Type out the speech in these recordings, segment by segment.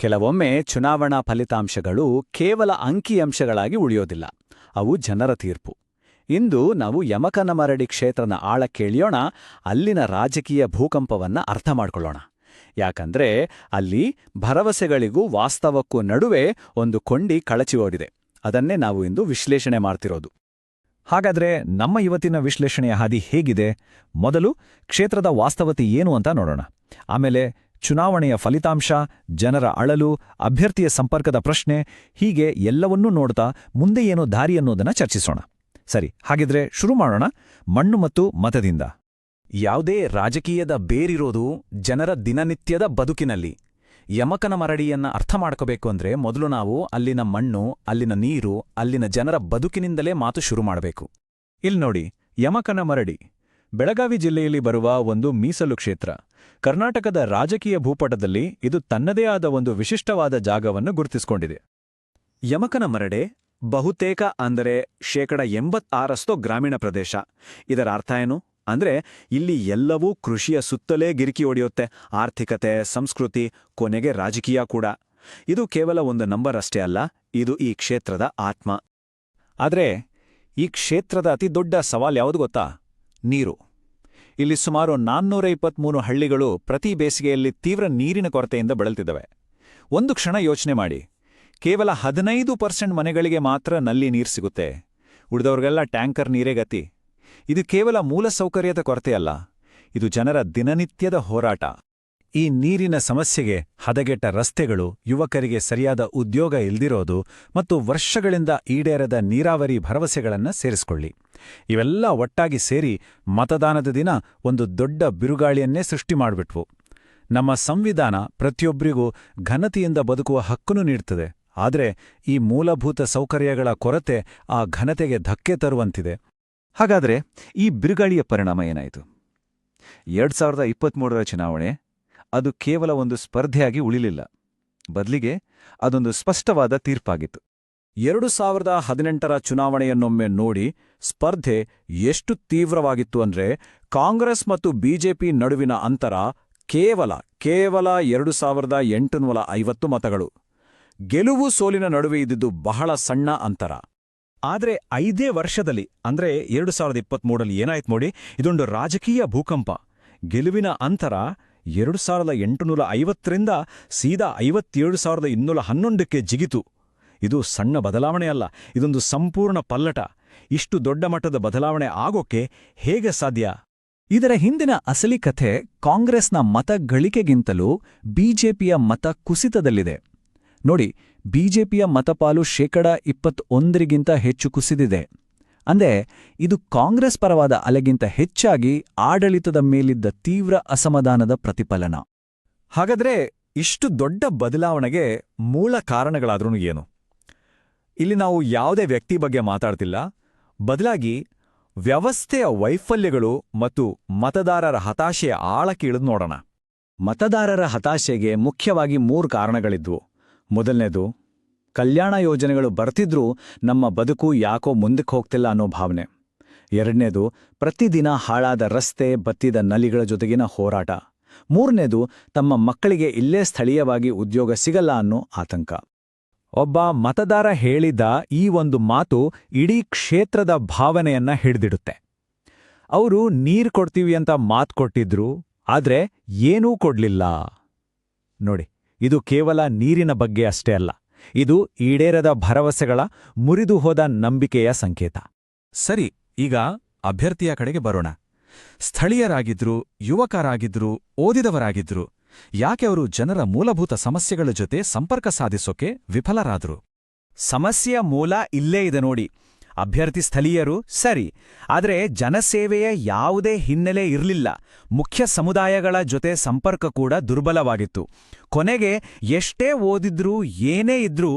ಕೆಲವೊಮ್ಮೆ ಚುನಾವಣಾ ಫಲಿತಾಂಶಗಳು ಕೇವಲ ಅಂಕಿಅಂಶಗಳಾಗಿ ಉಳಿಯೋದಿಲ್ಲ. ಅವು ಜನರ ತೀರ್ಪು. ಇಂದು ನಾವು ಯಮಕನಮರಡಿ ಕ್ಷೇತ್ರನ ಆಳಕ್ಕಿಳಿಯೋಣ, ಅಲ್ಲಿನ ರಾಜಕೀಯ ಭೂಕಂಪವನ್ನ ಅರ್ಥ ಮಾಡ್ಕೊಳ್ಳೋಣ. ಯಾಕಂದ್ರೆ ಅಲ್ಲಿ ಭರವಸೆಗಳಿಗೂ ವಾಸ್ತವಕ್ಕೂ ನಡುವೆ ಒಂದು ಕೊಂಡಿ ಕಳಚಿ ಓಡಿದೆ. ಅದನ್ನೇ ನಾವು ಇಂದು ವಿಶ್ಲೇಷಣೆ ಮಾಡ್ತಿರೋದು. ಹಾಗಾದ್ರೆ ನಮ್ಮ ಇವತ್ತಿನ ವಿಶ್ಲೇಷಣೆಯ ಹಾದಿ ಹೇಗಿದೆ? ಮೊದಲು ಕ್ಷೇತ್ರದ ವಾಸ್ತವತೆ ಏನು ಅಂತ ನೋಡೋಣ. ಆಮೇಲೆ ಚುನಾವಣೆಯ ಫಲಿತಾಂಶ, ಜನರ ಅಳಲು, ಅಭ್ಯರ್ಥಿಯ ಸಂಪರ್ಕದ ಪ್ರಶ್ನೆ, ಹೀಗೆ ಎಲ್ಲವನ್ನೂ ನೋಡ್ತಾ ಮುಂದೆ ಏನು ದಾರಿ ಅನ್ನೋದನ್ನ ಚರ್ಚಿಸೋಣ. ಸರಿ, ಹಾಗಿದ್ರೆ ಶುರು ಮಾಡೋಣ. ಮಣ್ಣು ಮತ್ತು ಮತದಿಂದ. ಯಾವುದೇ ರಾಜಕೀಯದ ಬೇರಿರೋದು ಜನರ ದಿನನಿತ್ಯದ ಬದುಕಿನಲ್ಲಿ. ಯಮಕನಮರಡಿಯನ್ನ ಅರ್ಥ ಮಾಡ್ಕೋಬೇಕು ಅಂದ್ರೆ ಮೊದಲು ನಾವು ಅಲ್ಲಿನ ಮಣ್ಣು, ಅಲ್ಲಿನ ನೀರು, ಅಲ್ಲಿನ ಜನರ ಬದುಕಿನಿಂದಲೇ ಮಾತು ಶುರು ಮಾಡಬೇಕು. ಇಲ್ಲಿ ನೋಡಿ, ಯಮಕನಮರಡಿ ಬೆಳಗಾವಿ ಜಿಲ್ಲೆಯಲ್ಲಿ ಬರುವ ಒಂದು ಮೀಸಲು ಕ್ಷೇತ್ರ. ಕರ್ನಾಟಕದ ರಾಜಕೀಯ ಭೂಪಟದಲ್ಲಿ ಇದು ತನ್ನದೇ ಆದ ಒಂದು ವಿಶಿಷ್ಟವಾದ ಜಾಗವನ್ನು ಗುರುತಿಸಿಕೊಂಡಿದೆ. ಯಮಕನಮರಡೆ ಬಹುತೇಕ ಅಂದರೆ 86% ಗ್ರಾಮೀಣ ಪ್ರದೇಶ. ಇದರ ಅರ್ಥ ಏನು ಅಂದ್ರೆ ಇಲ್ಲಿ ಎಲ್ಲವೂ ಕೃಷಿಯ ಸುತ್ತಲೇ ಗಿರಿಕಿ ಹೊಡೆಯುತ್ತೆ. ಆರ್ಥಿಕತೆ, ಸಂಸ್ಕೃತಿ, ಕೊನೆಗೆ ರಾಜಕೀಯ ಕೂಡ. ಇದು ಕೇವಲ ಒಂದು ನಂಬರ್ ಅಷ್ಟೇ ಅಲ್ಲ, ಇದು ಈ ಕ್ಷೇತ್ರದ ಆತ್ಮ. ಆದರೆ ಈ ಕ್ಷೇತ್ರದ ಅತಿ ದೊಡ್ಡ ಸವಾಲು ಯಾವುದು ಗೊತ್ತಾ? ನೀರು. ಇಲ್ಲಿ ಸುಮಾರು 423 ಹಳ್ಳಿಗಳು ಪ್ರತಿ ಬೇಸಿಗೆಯಲ್ಲಿ ತೀವ್ರ ನೀರಿನ ಕೊರತೆಯಿಂದ ಬಳಲ್ತಿದ್ದವೆ. ಒಂದು ಕ್ಷಣ ಯೋಚನೆ ಮಾಡಿ, ಕೇವಲ 15% ಮನೆಗಳಿಗೆ ಮಾತ್ರ ನಲ್ಲಿ ನೀರು ಸಿಗುತ್ತೆ. ಉಳಿದವ್ರಿಗೆಲ್ಲ ಟ್ಯಾಂಕರ್ ನೀರೇ ಗತಿ. ಇದು ಕೇವಲ ಮೂಲಸೌಕರ್ಯದ ಕೊರತೆಯಲ್ಲ, ಇದು ಜನರ ದಿನನಿತ್ಯದ ಹೋರಾಟ. ಈ ನೀರಿನ ಸಮಸ್ಯೆಗೆ ಹದಗೆಟ್ಟ ರಸ್ತೆಗಳು, ಯುವಕರಿಗೆ ಸರಿಯಾದ ಉದ್ಯೋಗ ಇಲ್ದಿರೋದು ಮತ್ತು ವರ್ಷಗಳಿಂದ ಈಡೇರದ ನೀರಾವರಿ ಭರವಸೆಗಳನ್ನು ಸೇರಿಸಿಕೊಳ್ಳಿ. ಇವೆಲ್ಲ ಒಟ್ಟಾಗಿ ಸೇರಿ ಮತದಾನದ ದಿನ ಒಂದು ದೊಡ್ಡ ಬಿರುಗಾಳಿಯನ್ನೇ ಸೃಷ್ಟಿ ಮಾಡಿಬಿಟ್ವು. ನಮ್ಮ ಸಂವಿಧಾನ ಪ್ರತಿಯೊಬ್ಬರಿಗೂ ಘನತೆಯಿಂದ ಬದುಕುವ ಹಕ್ಕನ್ನು ನೀಡ್ತದೆ. ಆದರೆ ಈ ಮೂಲಭೂತ ಸೌಕರ್ಯಗಳ ಕೊರತೆ ಆ ಘನತೆಗೆ ಧಕ್ಕೆ ತರುವಂತಿದೆ. ಹಾಗಾದ್ರೆ ಈ ಬಿರುಗಾಳಿಯ ಪರಿಣಾಮ ಏನಾಯಿತು? 2023ರ ಚುನಾವಣೆ ಅದು ಕೇವಲ ಒಂದು ಸ್ಪರ್ಧೆಯಾಗಿ ಉಳಿಲಿಲ್ಲ. ಬದಲಿಗೆ ಅದೊಂದು ಸ್ಪಷ್ಟವಾದ ತೀರ್ಪಾಗಿತ್ತು. 2018ರ ಚುನಾವಣೆಯನ್ನೊಮ್ಮೆ ನೋಡಿ, ಸ್ಪರ್ಧೆ ಎಷ್ಟು ತೀವ್ರವಾಗಿತ್ತು ಅಂದ್ರೆ ಕಾಂಗ್ರೆಸ್ ಮತ್ತು ಬಿಜೆಪಿ ನಡುವಿನ ಅಂತರ ಕೇವಲ 2850 ಮತಗಳು. ಗೆಲುವು ಸೋಲಿನ ನಡುವೆ ಇದ್ದಿದ್ದು ಬಹಳ ಸಣ್ಣ ಅಂತರ. ಆದರೆ 5 ವರ್ಷದಲ್ಲಿ ಅಂದ್ರೆ 2023ರಲ್ಲಿ ಏನಾಯ್ತು ನೋಡಿ, ಇದೊಂದು ರಾಜಕೀಯ ಭೂಕಂಪ. ಗೆಲುವಿನ ಅಂತರ 2850ರಿಂದ ಸೀದಾ 57,211ಕ್ಕೆ ಜಿಗಿತು. ಇದು ಸಣ್ಣ ಬದಲಾವಣೆ ಅಲ್ಲ, ಇದೊಂದು ಸಂಪೂರ್ಣ ಪಲ್ಲಟ. ಇಷ್ಟು ದೊಡ್ಡ ಮಟ್ಟದ ಬದಲಾವಣೆ ಆಗೋಕೆ ಹೇಗೆ ಸಾಧ್ಯ? ಇದರ ಹಿಂದಿನ ಅಸಲಿ ಕಥೆ ಕಾಂಗ್ರೆಸ್ನ ಮತ ಗಳಿಕೆಗಿಂತಲೂ ಬಿಜೆಪಿಯ ಮತ ಕುಸಿತದಲ್ಲಿದೆ. ನೋಡಿ, ಬಿಜೆಪಿಯ ಮತಪಾಲು 21%ಗಿಂತ ಹೆಚ್ಚು ಕುಸಿದಿದೆ. ಅಂದ್ರೆ ಇದು ಕಾಂಗ್ರೆಸ್ ಪರವಾದ ಅಲೆಗಿಂತ ಹೆಚ್ಚಾಗಿ ಆಡಳಿತದ ಮೇಲಿದ್ದ ತೀವ್ರ ಅಸಮಾಧಾನದ ಪ್ರತಿಫಲನ. ಹಾಗಾದ್ರೆ ಇಷ್ಟು ದೊಡ್ಡ ಬದಲಾವಣೆಗೆ ಮೂಲ ಕಾರಣಗಳಾದ್ರೂ ಏನು? ಇಲ್ಲಿ ನಾವು ಯಾವುದೇ ವ್ಯಕ್ತಿ ಬಗ್ಗೆ ಮಾತಾಡ್ತಿಲ್ಲ, ಬದಲಾಗಿ ವ್ಯವಸ್ಥೆಯ ವೈಫಲ್ಯಗಳು ಮತ್ತು ಮತದಾರರ ಹತಾಶೆಯ ಆಳಕ್ಕೆ ಇಳಿದು ನೋಡೋಣ. ಮತದಾರರ ಹತಾಶೆಗೆ ಮುಖ್ಯವಾಗಿ 3 ಕಾರಣಗಳಿದ್ವು. ಮೊದಲನೇದು, ಕಲ್ಯಾಣ ಯೋಜನೆಗಳು ಬರ್ತಿದ್ರೂ ನಮ್ಮ ಬದುಕು ಯಾಕೋ ಮುಂದಕ್ಕೆ ಹೋಗ್ತಿಲ್ಲ ಅನ್ನೋ ಭಾವನೆ. ಎರಡನೇದು, ಪ್ರತಿದಿನ ಹಾಳಾದ ರಸ್ತೆ, ಬತ್ತಿದ ನಲಿಗಳ ಜೊತೆಗಿನ ಹೋರಾಟ. ಮೂರನೇದು, ತಮ್ಮ ಮಕ್ಕಳಿಗೆ ಇಲ್ಲೇ ಸ್ಥಳೀಯವಾಗಿ ಉದ್ಯೋಗ ಸಿಗಲ್ಲ ಅನ್ನೋ ಆತಂಕ. ಒಬ್ಬ ಮತದಾರ ಹೇಳಿದ ಈ ಒಂದು ಮಾತು ಇಡೀ ಕ್ಷೇತ್ರದ ಭಾವನೆಯನ್ನ ಹಿಡಿದಿಡುತ್ತೆ. ಅವರು ನೀರು ಕೊಡ್ತೀವಿ ಅಂತ ಮಾತು ಕೊಟ್ಟಿದ್ರು, ಆದ್ರೆ ಏನೂ ಕೊಡ್ಲಿಲ್ಲ. ನೋಡಿ, ಇದು ಕೇವಲ ನೀರಿನ ಬಗ್ಗೆ ಅಷ್ಟೇ ಅಲ್ಲ, ಇದು ಈಡೇರದ ಭರವಸೆಗಳ, ಮುರಿದು ಹೋದ ನಂಬಿಕೆಯ ಸಂಕೇತ. ಸರಿ, ಈಗ ಅಭ್ಯರ್ಥಿಯ ಕಡೆಗೆ ಬರೋಣ. ಸ್ಥಳೀಯರಾಗಿದ್ರು, ಯುವಕರಾಗಿದ್ರು, ಓದಿದವರಾಗಿದ್ರು, ಯಾಕೆ ಅವರು ಜನರ ಮೂಲಭೂತ ಸಮಸ್ಯೆಗಳ ಜೊತೆ ಸಂಪರ್ಕ ಸಾಧಿಸೋಕೆ ವಿಫಲರಾದ್ರು? ಸಮಸ್ಯೆಯ ಮೂಲ ಇಲ್ಲೇ ಇದೆ ನೋಡಿ. ಅಭ್ಯರ್ಥಿ ಸ್ಥಳೀಯರು ಸರಿ, ಆದರೆ ಜನಸೇವೆಯ ಯಾವುದೇ ಹಿನ್ನೆಲೆ ಇರಲಿಲ್ಲ. ಮುಖ್ಯ ಸಮುದಾಯಗಳ ಜೊತೆ ಸಂಪರ್ಕ ಕೂಡ ದುರ್ಬಲವಾಗಿತ್ತು. ಕೊನೆಗೆ ಎಷ್ಟೇ ಓದಿದ್ರೂ, ಏನೇ ಇದ್ರೂ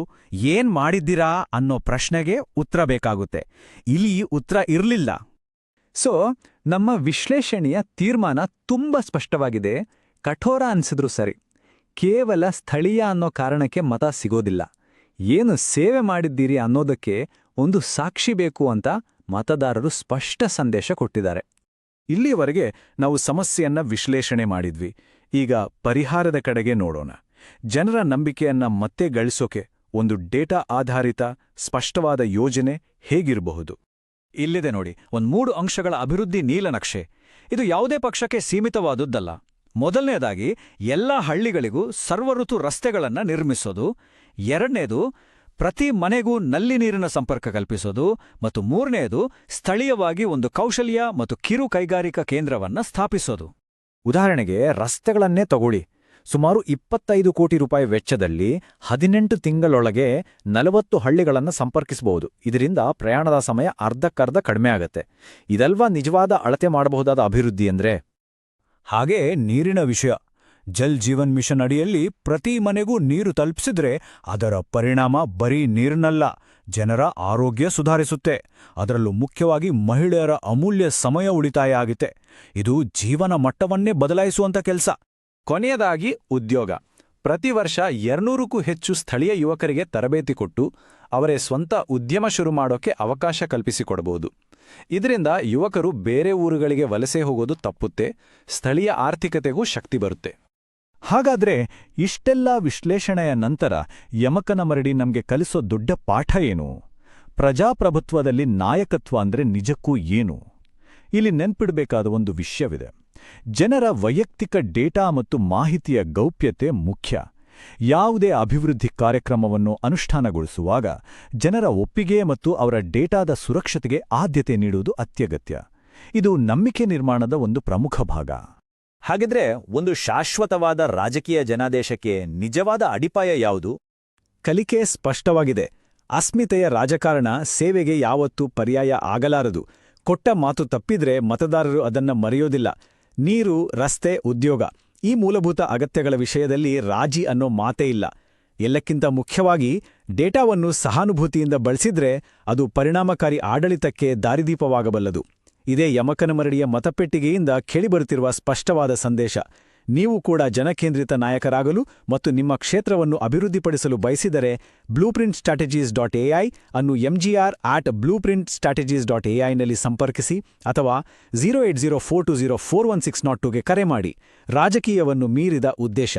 ಏನ್ ಮಾಡಿದ್ದೀರಾ ಅನ್ನೋ ಪ್ರಶ್ನೆಗೆ ಉತ್ತರ ಬೇಕಾಗುತ್ತೆ. ಇಲ್ಲಿ ಉತ್ತರ ಇರಲಿಲ್ಲ. ಸೊ ನಮ್ಮ ವಿಶ್ಲೇಷಣೆಯ ತೀರ್ಮಾನ ತುಂಬಾ ಸ್ಪಷ್ಟವಾಗಿದೆ. ಕಠೋರ ಅನ್ಸಿದ್ರು ಸರಿ, ಕೇವಲ ಸ್ಥಳೀಯ ಅನ್ನೋ ಕಾರಣಕ್ಕೆ ಮತ ಸಿಗೋದಿಲ್ಲ. ಏನು ಸೇವೆ ಮಾಡಿದ್ದೀರಿ ಅನ್ನೋದಕ್ಕೆ ಒಂದು ಸಾಕ್ಷಿ ಬೇಕು ಅಂತ ಮತದಾರರು ಸ್ಪಷ್ಟ ಸಂದೇಶ ಕೊಟ್ಟಿದ್ದಾರೆ. ಇಲ್ಲಿಯವರೆಗೆ ನಾವು ಸಮಸ್ಯೆಯನ್ನ ವಿಶ್ಲೇಷಣೆ ಮಾಡಿದ್ವಿ. ಈಗ ಪರಿಹಾರದ ಕಡೆಗೆ ನೋಡೋಣ. ಜನರ ನಂಬಿಕೆಯನ್ನ ಮತ್ತೆ ಗಳಿಸೋಕೆ ಒಂದು ಡೇಟಾ ಆಧಾರಿತ ಸ್ಪಷ್ಟವಾದ ಯೋಜನೆ ಹೇಗಿರಬಹುದು? ಇಲ್ಲಿದೆ ನೋಡಿ, 3 ಅಂಶಗಳ ಅಭಿವೃದ್ಧಿ ನೀಲನಕ್ಷೆ. ಇದು ಯಾವುದೇ ಪಕ್ಷಕ್ಕೆ ಸೀಮಿತವಾದುದ್ದಲ್ಲ. ಮೊದಲನೇದಾಗಿ, ಎಲ್ಲಾ ಹಳ್ಳಿಗಳಿಗೂ ಸರ್ವಋತು ರಸ್ತೆಗಳನ್ನ ನಿರ್ಮಿಸೋದು. ಎರಡನೇದು, ಪ್ರತಿ ಮನೆಗೂ ನಲ್ಲಿ ನೀರಿನ ಸಂಪರ್ಕ ಕಲ್ಪಿಸೋದು. ಮತ್ತು ಮೂರನೇದು, ಸ್ಥಳೀಯವಾಗಿ ಒಂದು ಕೌಶಲ್ಯ ಮತ್ತು ಕಿರು ಕೈಗಾರಿಕಾ ಕೇಂದ್ರವನ್ನ ಸ್ಥಾಪಿಸೋದು. ಉದಾಹರಣೆಗೆ ರಸ್ತೆಗಳನ್ನೇ ತಗೊಳ್ಳಿ. ಸುಮಾರು 25 ಕೋಟಿ ರೂಪಾಯಿ ವೆಚ್ಚದಲ್ಲಿ 18 ತಿಂಗಳೊಳಗೆ 40 ಹಳ್ಳಿಗಳನ್ನು ಸಂಪರ್ಕಿಸಬಹುದು. ಇದರಿಂದ ಪ್ರಯಾಣದ ಸಮಯ ಅರ್ಧಕ್ಕರ್ಧ ಕಡಿಮೆ ಆಗತ್ತೆ. ಇದಲ್ವಾ ನಿಜವಾದ ಅಳತೆ ಮಾಡಬಹುದಾದ ಅಭಿವೃದ್ಧಿ ಅಂದ್ರೆ? ಹಾಗೇ ನೀರಿನ ವಿಷಯ. ಜಲ್ ಜೀವನ್ ಮಿಷನ್ ಅಡಿಯಲ್ಲಿ ಪ್ರತಿ ಮನೆಗೂ ನೀರು ತಲುಪಿಸಿದ್ರೆ ಅದರ ಪರಿಣಾಮ ಬರೀ ನೀರಿನಲ್ಲ, ಜನರ ಆರೋಗ್ಯ ಸುಧಾರಿಸುತ್ತೆ. ಅದರಲ್ಲೂ ಮುಖ್ಯವಾಗಿ ಮಹಿಳೆಯರ ಅಮೂಲ್ಯ ಸಮಯ ಉಳಿತಾಯ ಆಗುತ್ತೆ. ಇದು ಜೀವನ ಮಟ್ಟವನ್ನೇ ಬದಲಾಯಿಸುವಂಥ ಕೆಲಸ. ಕೊನೆಯದಾಗಿ ಉದ್ಯೋಗ. ಪ್ರತಿ ವರ್ಷ 200ಕ್ಕೂ ಹೆಚ್ಚು ಸ್ಥಳೀಯ ಯುವಕರಿಗೆ ತರಬೇತಿ ಕೊಟ್ಟು ಅವರೇ ಸ್ವಂತ ಉದ್ಯಮ ಶುರು ಮಾಡೋಕೆ ಅವಕಾಶ ಕಲ್ಪಿಸಿಕೊಡಬಹುದು. ಇದರಿಂದ ಯುವಕರು ಬೇರೆ ಊರುಗಳಿಗೆ ವಲಸೆ ಹೋಗೋದು ತಪ್ಪುತ್ತೆ, ಸ್ಥಳೀಯ ಆರ್ಥಿಕತೆಗೂ ಶಕ್ತಿ ಬರುತ್ತೆ. ಹಾಗಾದ್ರೆ ಇಷ್ಟೆಲ್ಲ ವಿಶ್ಲೇಷಣೆಯ ನಂತರ ಯಮಕನಮರಡಿ ನಮ್ಗೆ ಕಲಿಸೋ ದೊಡ್ಡ ಪಾಠ ಏನು? ಪ್ರಜಾಪ್ರಭುತ್ವದಲ್ಲಿ ನಾಯಕತ್ವ ಅಂದ್ರೆ ನಿಜಕ್ಕೂ ಏನು? ಇಲ್ಲಿ ನೆನ್ಪಿಡ್ಬೇಕಾದ ಒಂದು ವಿಷಯವಿದೆ. ಜನರ ವೈಯಕ್ತಿಕ ಡೇಟಾ ಮತ್ತು ಮಾಹಿತಿಯ ಗೌಪ್ಯತೆ ಮುಖ್ಯ. ಯಾವುದೇ ಅಭಿವೃದ್ಧಿ ಕಾರ್ಯಕ್ರಮವನ್ನು ಅನುಷ್ಠಾನಗೊಳಿಸುವಾಗ ಜನರ ಒಪ್ಪಿಗೆ ಮತ್ತು ಅವರ ಡೇಟಾದ ಸುರಕ್ಷತೆಗೆ ಆದ್ಯತೆ ನೀಡುವುದು ಅತ್ಯಗತ್ಯ. ಇದು ನಂಬಿಕೆ ನಿರ್ಮಾಣದ ಒಂದು ಪ್ರಮುಖ ಭಾಗ. ಹಾಗಿದ್ರೆ ಒಂದು ಶಾಶ್ವತವಾದ ರಾಜಕೀಯ ಜನಾದೇಶಕ್ಕೆ ನಿಜವಾದ ಅಡಿಪಾಯ ಯಾವುದು? ಕಲಿಕೆ ಸ್ಪಷ್ಟವಾಗಿದೆ. ಅಸ್ಮಿತೆಯ ರಾಜಕಾರಣ ಸೇವೆಗೆ ಯಾವತ್ತೂ ಪರ್ಯಾಯ ಆಗಲಾರದು. ಕೊಟ್ಟ ಮಾತು ತಪ್ಪಿದ್ರೆ ಮತದಾರರು ಅದನ್ನ ಮರೆಯೋದಿಲ್ಲ. ನೀರು, ರಸ್ತೆ, ಉದ್ಯೋಗ ಈ ಮೂಲಭೂತ ಅಗತ್ಯಗಳ ವಿಷಯದಲ್ಲಿ ರಾಜಿ ಅನ್ನೋ ಮಾತೇ ಇಲ್ಲ. ಎಲ್ಲಕ್ಕಿಂತ ಮುಖ್ಯವಾಗಿ ಡೇಟಾವನ್ನು ಸಹಾನುಭೂತಿಯಿಂದ ಬಳಸಿದ್ರೆ ಅದು ಪರಿಣಾಮಕಾರಿ ಆಡಳಿತಕ್ಕೆ ದಾರಿದೀಪವಾಗಬಲ್ಲದು. ಇದೇ ಯಮಕನಮರಡಿಯ ಮತಪೆಟ್ಟಿಗೆಯಿಂದ ಕೇಳಿಬರುತ್ತಿರುವ ಸ್ಪಷ್ಟವಾದ ಸಂದೇಶ. ನೀವು ಕೂಡ ಜನಕೇಂದ್ರಿತ ನಾಯಕರಾಗಲು ಮತ್ತು ನಿಮ್ಮ ಕ್ಷೇತ್ರವನ್ನು ಅಭಿವೃದ್ಧಿಪಡಿಸಲು ಬಯಸಿದರೆ blueprintstrategies.ai ಅನ್ನು mgr@blueprintstrategies.ai ನಲ್ಲಿ ಸಂಪರ್ಕಿಸಿ ಅಥವಾ 08042041602ಗೆ ಕರೆ ಮಾಡಿ. ರಾಜಕೀಯವನ್ನು ಮೀರಿದ ಉದ್ದೇಶ.